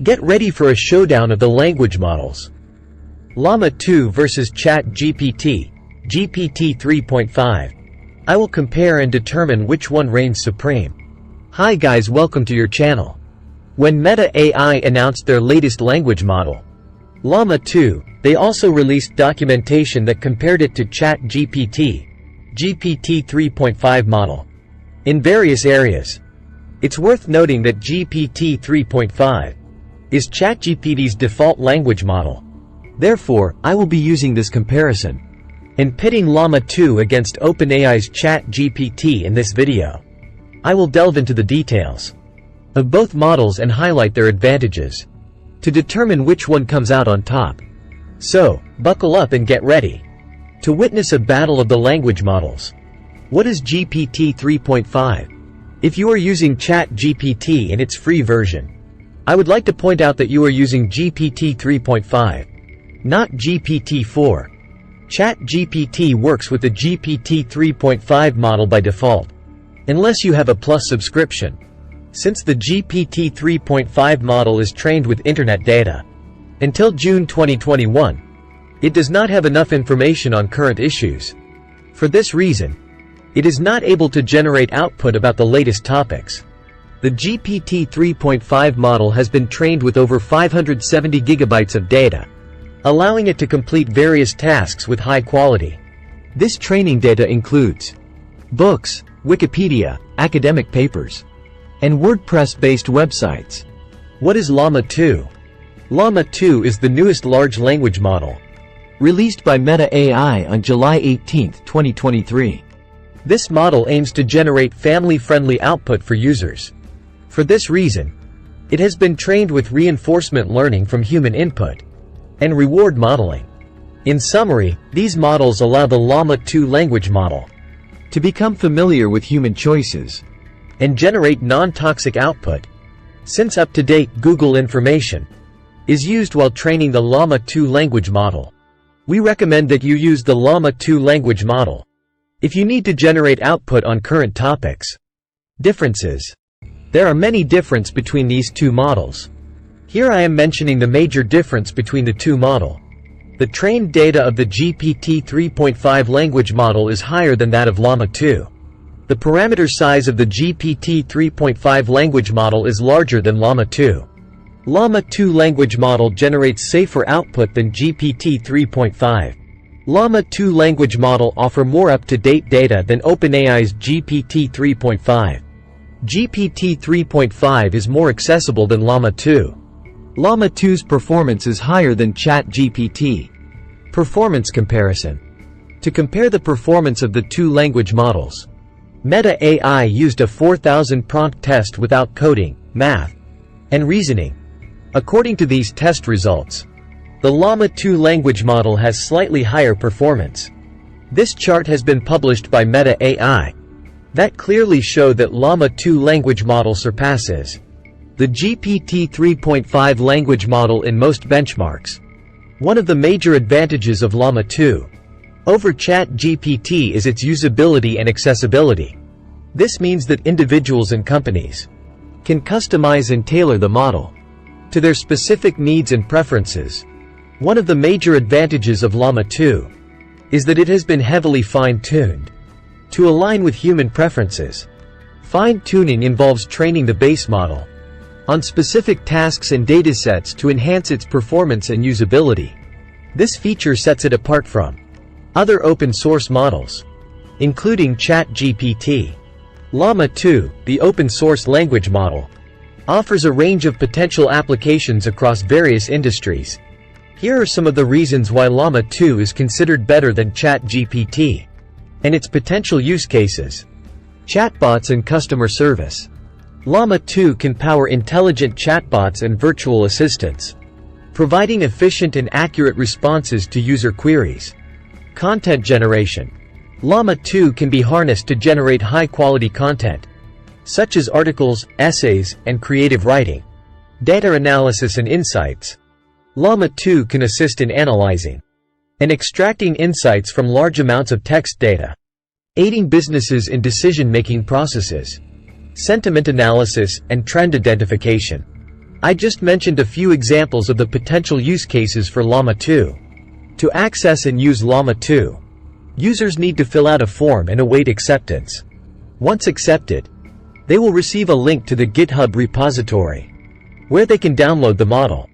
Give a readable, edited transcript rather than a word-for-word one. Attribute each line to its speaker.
Speaker 1: Get ready for a showdown of the language models. Llama 2 versus ChatGPT, GPT 3.5. I will compare and determine which one reigns supreme. Hi guys, welcome to your channel. When Meta AI announced their latest language model, Llama 2, they also released documentation that compared it to ChatGPT, GPT 3.5 model, in various areas. It's worth noting that GPT 3.5 is ChatGPT's default language model. Therefore, I will be using this comparison and pitting Llama 2 against OpenAI's ChatGPT in this video. I will delve into the details of both models and highlight their advantages to determine which one comes out on top. So, buckle up and get ready to witness a battle of the language models. What is GPT 3.5? If you are using ChatGPT in its free version, I would like to point out that you are using GPT 3.5, not GPT-4. ChatGPT works with the GPT 3.5 model by default, unless you have a Plus subscription. Since the GPT 3.5 model is trained with internet data, until June 2021, it does not have enough information on current issues. For this reason, it is not able to generate output about the latest topics. The GPT 3.5 model has been trained with over 570 gigabytes of data, allowing it to complete various tasks with high quality. This training data includes books, Wikipedia, academic papers, and WordPress-based websites. What is Llama 2? Llama 2 is the newest large language model, released by Meta AI on July 18, 2023. This model aims to generate family-friendly output for users. For this reason, it has been trained with reinforcement learning from human input and reward modeling. In summary, these models allow the Llama 2 language model to become familiar with human choices and generate non-toxic output. Since up-to-date Google information is used while training the Llama 2 language model, we recommend that you use the Llama 2 language model if you need to generate output on current topics. Differences. There are many differences between these two models. Here I am mentioning the major difference between the two models. The trained data of the GPT 3.5 language model is higher than that of Llama 2. The parameter size of the GPT 3.5 language model is larger than Llama 2. Llama 2 language model generates safer output than GPT 3.5. Llama 2 language model offer more up-to-date data than OpenAI's GPT 3.5. GPT 3.5 is more accessible than Llama 2. Llama 2's performance is higher than ChatGPT. Performance comparison. To compare the performance of the two language models, Meta AI used a 4,000 prompt test without coding, math, and reasoning. According to these test results, the Llama 2 language model has slightly higher performance. This chart has been published by Meta AI that clearly show that Llama 2 language model surpasses the GPT 3.5 language model in most benchmarks. One of the major advantages of Llama 2 over ChatGPT is its usability and accessibility. This means that individuals and companies can customize and tailor the model to their specific needs and preferences. One of the major advantages of Llama 2 is that it has been heavily fine-tuned to align with human preferences. Fine-tuning involves training the base model on specific tasks and datasets to enhance its performance and usability. This feature sets it apart from other open-source models, including ChatGPT. Llama 2, the open-source language model, offers a range of potential applications across various industries. Here are some of the reasons why Llama 2 is considered better than ChatGPT and its potential use cases. Chatbots and customer service. Llama 2 can power intelligent chatbots and virtual assistants, providing efficient and accurate responses to user queries. Content generation. Llama 2 can be harnessed to generate high-quality content, such as articles, essays, and creative writing. Data analysis and insights. Llama 2 can assist in analyzing and extracting insights from large amounts of text data, aiding businesses in decision-making processes. Sentiment analysis and trend identification. I just mentioned a few examples of the potential use cases for Llama 2. To access and use Llama 2, users need to fill out a form and await acceptance. Once accepted, they will receive a link to the GitHub repository, where they can download the model.